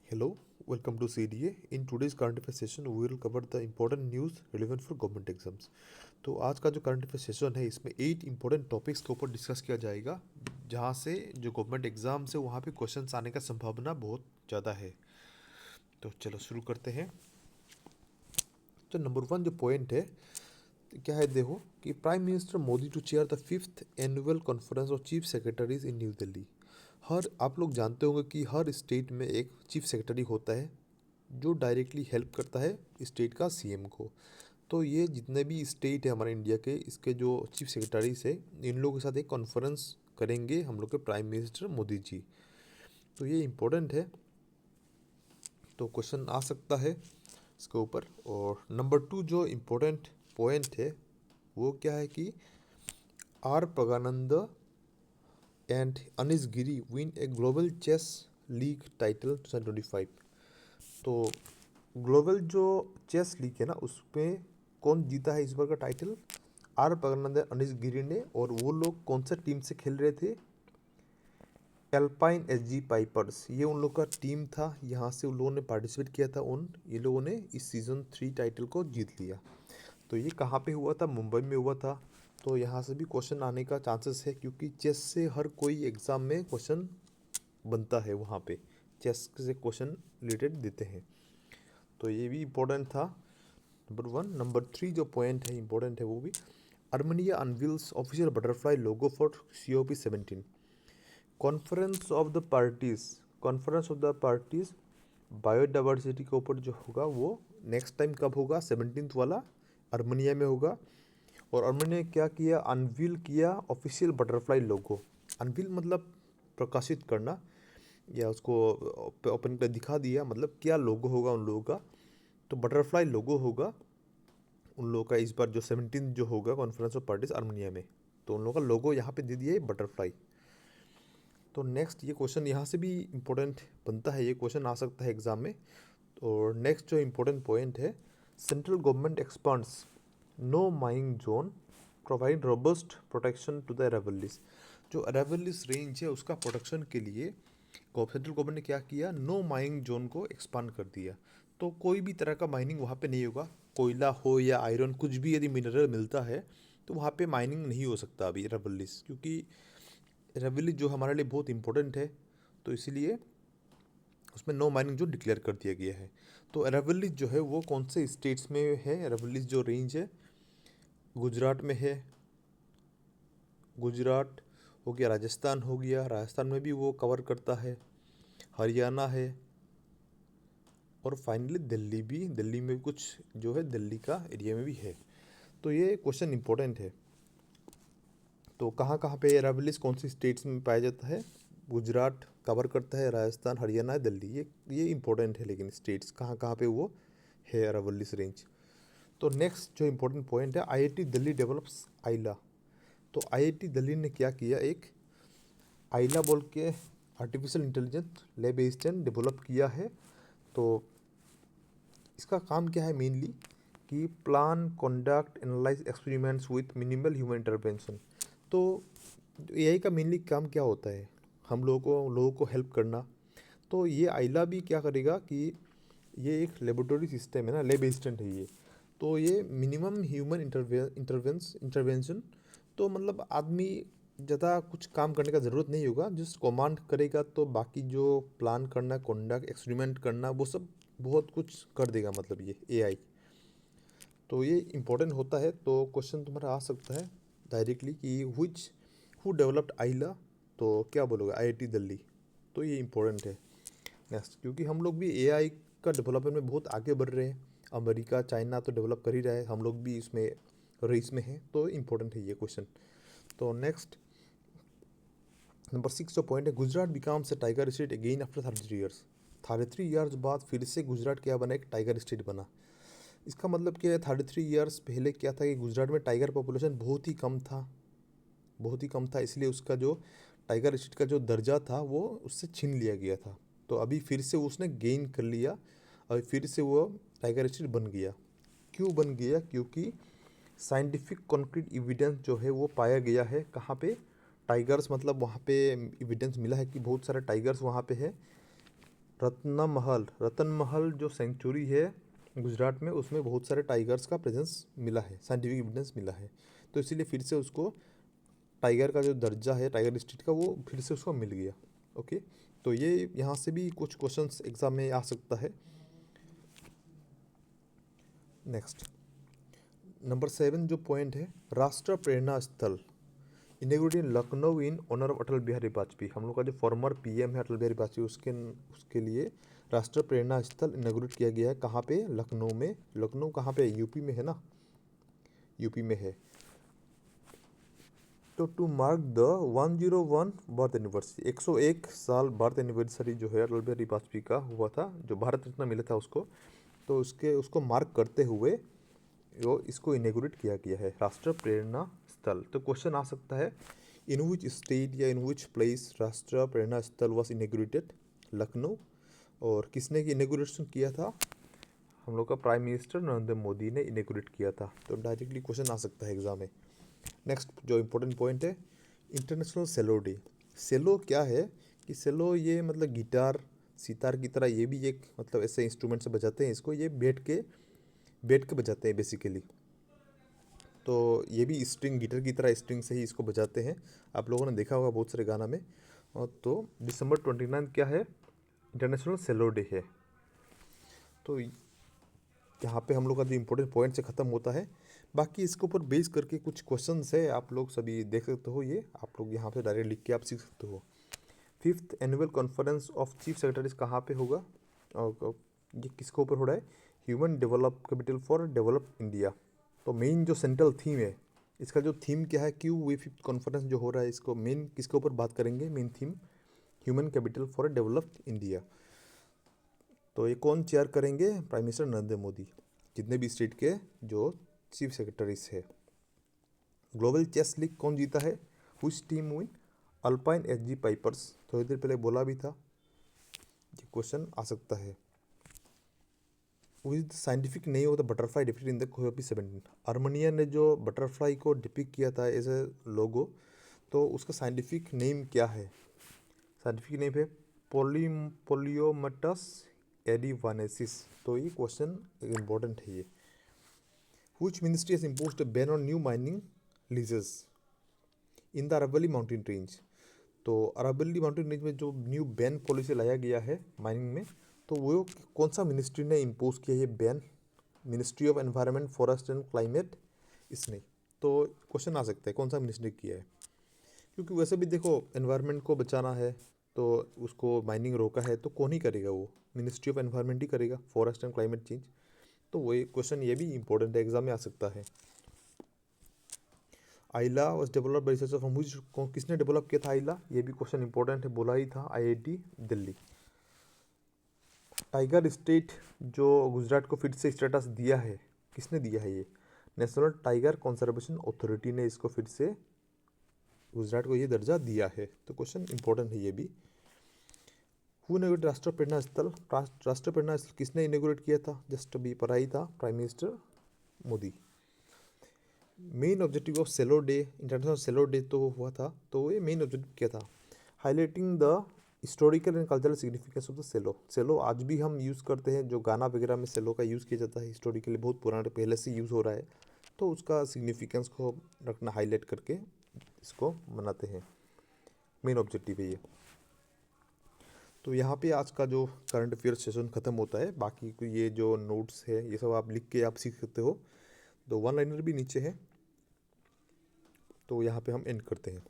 Hello, welcome to CDA. In today's current affairs session, we will cover the important news relevant for government exams. तो आज का जो current affair session है इसमें 8 important topics के ऊपर डिस्कस किया जाएगा जहाँ से जो गवर्नमेंट एग्जाम्स है वहाँ पे क्वेश्चंस आने का संभावना बहुत ज़्यादा है। तो चलो शुरू करते हैं। तो नंबर वन जो पॉइंट है क्या है देखो कि prime minister Modi to chair the 5th annual conference of chief secretaries in new Delhi. हर आप लोग जानते होंगे कि हर स्टेट में एक चीफ सेक्रेटरी होता है जो डायरेक्टली हेल्प करता है स्टेट का सीएम को। तो ये जितने भी स्टेट है हमारे इंडिया के इसके जो चीफ सेक्रेटरीज है इन लोगों के साथ एक कॉन्फ्रेंस करेंगे हम लोग के प्राइम मिनिस्टर मोदी जी। तो ये इम्पोर्टेंट है, तो क्वेश्चन आ सकता है इसके ऊपर। और नंबर टू जो इम्पोर्टेंट पॉइंट है वो क्या है कि R Praggnanandhaa and Anish Giri win a global chess league title 2025। तो ग्लोबल जो चेस लीग है ना उसमें कौन जीता है इस बार का टाइटल? आर प्रगनंदन अनिश गिरी ने। और वो लोग कौन सा टीम से खेल रहे थे? एल्पाइन एसजी पाइपर्स, ये उन लोग का टीम था। यहाँ से उन लोगों ने पार्टिसिपेट किया था। ये लोगों ने इस सीज़न 3 टाइटल को जीत लिया। तो ये कहाँ पे हुआ था? मुंबई में हुआ था। तो यहाँ से भी क्वेश्चन आने का चांसेस है क्योंकि चेस से हर कोई एग्ज़ाम में क्वेश्चन बनता है, वहाँ पे चेस से क्वेश्चन रिलेटेड देते हैं। तो ये भी इम्पोर्टेंट था नंबर वन। नंबर थ्री जो पॉइंट है इम्पोर्टेंट है वो भी, Armenia unveils official butterfly logo for COP17। Conference of the parties biodiversity के ऊपर जो होगा वो नेक्स्ट टाइम कब होगा? 17th वाला अर्मेनिया में होगा। और अर्मेनिया ने क्या किया? अनवील किया ऑफिशियल बटरफ्लाई लोगो। अनवील मतलब प्रकाशित करना या उसको ओपन कर दिखा दिया, मतलब क्या लोगो होगा उन लोगों का। तो बटरफ्लाई लोगो होगा उन लोगों का इस बार जो 17 जो होगा कॉन्फ्रेंस ऑफ पार्टीज आर्मेनिया में। तो उन लोगों का लोगो यहाँ पे दे दिया है बटरफ्लाई। तो नेक्स्ट ये क्वेश्चन यहाँ से भी इम्पोर्टेंट बनता है, ये क्वेश्चन आ सकता है एग्जाम में। और नेक्स्ट जो इम्पोर्टेंट पॉइंट है, central government expands no mining zone provide robust protection to the Aravallis. जो अरावलीज रेंज है उसका प्रोटेक्शन के लिए सेंट्रल गवर्नमेंट ने क्या किया? नो माइनिंग जोन को एक्सपांड कर दिया। तो कोई भी तरह का माइनिंग वहाँ पे नहीं होगा। कोयला हो या आयरन कुछ भी यदि मिनरल मिलता है तो वहाँ पे माइनिंग नहीं हो सकता अभी अरावलीज, क्योंकि अरावलीज जो हमारे लिए बहुत इंपॉर्टेंट है। तो इसीलिए उसमें नो माइनिंग जो डिक्लेयर कर दिया गया है। तो अरावलीज जो है वो कौन से स्टेट्स में है? अरावलीज जो रेंज है गुजरात में है। गुजरात हो गया, राजस्थान हो गया, राजस्थान में भी वो कवर करता है, हरियाणा है, और फाइनली दिल्ली भी, दिल्ली में भी कुछ जो है दिल्ली का एरिया में भी है। तो ये क्वेश्चन इंपॉर्टेंट है। तो कहाँ कहाँ पे अरावलीज कौन सी स्टेट्स में पाया जाता है? गुजरात कवर करता है, राजस्थान, हरियाणा, दिल्ली, ये इंपॉर्टेंट है। लेकिन स्टेट्स कहाँ कहाँ पे वो है अरावलीज रेंज। तो नेक्स्ट जो इम्पोर्टेंट पॉइंट है, IIT दिल्ली डेवलप्स आइला। तो IIT दिल्ली ने क्या किया? एक आइला बोल के artificial intelligence lab assistant develop किया है। तो इसका काम क्या है मेनली कि plan conduct analyse experiments with minimal human intervention. तो AI का मेनली काम क्या होता है? हम लोगों को हेल्प करना। तो ये आइला भी क्या करेगा कि ये एक लेबोरेटरी सिस्टम है ना, लैब असिस्टेंट है ये। तो ये मिनिमम ह्यूमन इंटरवेंशन, तो मतलब आदमी ज़्यादा कुछ काम करने का ज़रूरत नहीं होगा, जस्ट कमांड करेगा तो बाकी जो प्लान करना, कंडक्ट, एक्सपेरिमेंट करना वो सब बहुत कुछ कर देगा, मतलब ये AI। तो ये इम्पोर्टेंट होता है। तो क्वेश्चन तुम्हारा आ सकता है डायरेक्टली कि हु डेवलप्ड आइला। तो क्या बोलोगे? IIT दिल्ली। तो ये इम्पोर्टेंट है नेक्स्ट, क्योंकि हम लोग भी AI का डेवलपमेंट में बहुत आगे बढ़ रहे हैं। अमेरिका, चाइना तो डेवलप कर ही रहा है, हम लोग भी इसमें रेस में हैं। तो इम्पोर्टेंट है ये क्वेश्चन। तो नेक्स्ट नंबर 6 जो पॉइंट है, Gujarat becomes a tiger state again after 33 years. 33 years बाद फिर से गुजरात क्या बना? एक टाइगर स्टेट बना। इसका मतलब क्या है? 33 ईयर्स पहले क्या था कि गुजरात में टाइगर पॉपुलेशन बहुत ही कम था, बहुत ही कम था। इसलिए उसका जो टाइगर स्टेट का जो दर्जा था वो उससे छीन लिया गया था। तो अभी फिर से उसने गेन कर लिया और फिर से वो टाइगर स्टेट बन गया। क्यों बन गया? क्योंकि साइंटिफिक कॉन्क्रीट एविडेंस जो है वो पाया गया है। कहाँ पे? टाइगर्स, मतलब वहाँ पे एविडेंस मिला है कि बहुत सारे टाइगर्स वहाँ पे है। रतन महल जो सेंचुरी है गुजरात में, उसमें बहुत सारे टाइगर्स का प्रेजेंस मिला है, साइंटिफिक एविडेंस मिला है। तो इसीलिए फिर से उसको टाइगर का जो दर्जा है टाइगर डिस्ट्रिक्ट का, वो फिर से उसको मिल गया। ओके, तो ये यहाँ से भी कुछ क्वेश्चंस एग्जाम में आ सकता है। नेक्स्ट नंबर 7 जो पॉइंट है, Rashtra Prerna Sthal inaugurated in Lucknow in honour of Atal Bihari Vajpayee. हम लोग का जो फॉर्मर पीएम है अटल बिहारी वाजपेयी, उसके लिए राष्ट्रीय प्रेरणा स्थल इनॉग्रेट किया गया है। कहाँ पे? लखनऊ में। लखनऊ कहाँ पे? यूपी में है ना, यूपी में है। तो to mark the 101 birth anniversary, 101 साल बर्थ एनिवर्सरी जो है अटल बिहारी वाजपेयी का हुआ था, जो भारत रत्न मिला था उसको, तो उसको मार्क करते हुए वो इसको इनॉग्रेट किया गया है, राष्ट्रीय प्रेरणा स्थल। तो क्वेश्चन आ सकता है, इन विच स्टेट या इन विच प्लेस राष्ट्रीय प्रेरणा स्थल वॉज इनॉग्रेटेड? लखनऊ। और किसने इनॉग्रेशन किया था? हम लोग का प्राइम मिनिस्टर नरेंद्र मोदी ने इनॉग्रेट किया था। तो डायरेक्टली क्वेश्चन आ सकता है एग्जाम में। नेक्स्ट जो इम्पोर्टेंट पॉइंट है, इंटरनेशनल सेलो डे। सेलो क्या है कि सेलो ये मतलब गिटार सितार की तरह, ये भी एक मतलब ऐसे इंस्ट्रूमेंट से बजाते हैं इसको, ये बैठ के बजाते हैं बेसिकली। तो ये भी स्ट्रिंग गिटार की तरह स्ट्रिंग से ही इसको बजाते हैं, आप लोगों ने देखा होगा बहुत सारे गाना में। और तो दिसंबर 29 क्या है? इंटरनेशनल सेलो डे है। तो यहाँ पे हम लोग का जो इम्पोर्टेंट पॉइंट से ख़त्म होता है। बाकी इसके ऊपर बेस करके कुछ क्वेश्चंस है, आप लोग सभी देख सकते हो, ये आप लोग यहाँ पे डायरेक्ट लिख के आप सीख सकते हो। 5th annual conference of chief secretaries कहाँ पे होगा? और ये किसके ऊपर हो रहा है? Human develop capital for develop India. तो मेन जो सेंट्रल थीम है इसका, जो थीम क्या है, क्यों ये 5th कॉन्फ्रेंस जो हो रहा है, इसको मेन किसके ऊपर बात करेंगे? Main theme human capital for develop India. तो ये कौन चेयर करेंगे? प्राइम मिनिस्टर नरेंद्र मोदी, जितने भी स्टेट के जो चीफ सेक्रेटरीज है। ग्लोबल चेस लीग कौन जीता है? हुई team win? Alpine SG pipers. थोड़ी देर पहले बोला भी था, ये क्वेश्चन आ सकता है। With scientific name of the butterfly depicted in the COP 17। Armenia ने जो बटरफ्लाई को डिपिक्ट किया था एज ए लोगो, तो उसका साइंटिफिक नेम क्या है? साइंटिफिक नेम है पोलियोमटस एडिवानेसिस। तो ये क्वेश्चन इम्पोर्टेंट है ये। Which ministry has imposed a ban on new mining leases in the Aravalli mountain range? तो अरावली माउंटेन रेंज में जो न्यू बैन पॉलिसी लाया गया है माइनिंग में, तो वो कौन सा मिनिस्ट्री ने इम्पोज किया ये ban? Ministry of environment forest and climate, इसने। तो क्वेश्चन आ सकता है कौन सा मिनिस्ट्री किया है, क्योंकि वैसे भी देखो एनवायरनमेंट को बचाना है, तो उसको माइनिंग रोका है तो कौन ही करेगा? वो मिनिस्ट्री ऑफ एनवायरनमेंट ही करेगा, फॉरेस्ट एंड क्लाइमेट चेंज। तो वही क्वेश्चन ये भी इंपॉर्टेंट है, एग्जाम में आ सकता है। AILA was develop by researcher from which, किसने डेवलप किया था आइला? ये भी क्वेश्चन इंपॉर्टेंट है, बोला ही था, आईआईटी दिल्ली। टाइगर स्टेट जो गुजरात को फिर से स्टेटस दिया है, किसने दिया है? ये नेशनल टाइगर कंजर्वेशन अथॉरिटी ने इसको फिर से गुजरात को ये दर्जा दिया है। तो क्वेश्चन इंपॉर्टेंट है ये भी। हु इनॉग्रेटेड राष्ट्रीय प्रेरणा स्थल? राष्ट्रीय प्रेरणा स्थल किसने इनॉग्रेट किया था? जस्ट अभी पढ़ा ही था, prime minister Modi. Main objective of cello day, international cello day तो हुआ था, तो ये मेन ऑब्जेक्टिव क्या था? Highlighting the historical and cultural significance of the cello. Cello आज भी हम यूज़ करते हैं, जो गाना वगैरह में सेलो का यूज़ किया जाता है, हिस्टोरिकली बहुत पुराने पहले से यूज़ हो रहा है, तो उसका सिग्निफिकेंस को रखना, हाईलाइट करके इसको मनाते हैं। मेन ऑब्जेक्टिव है ये। तो यहाँ पे आज का जो करंट अफेयर सेशन ख़त्म होता है। बाकी ये जो नोट्स है ये सब आप लिख के आप सीख सकते हो। तो वन लाइनर भी नीचे है, तो यहाँ पे हम एंड करते हैं।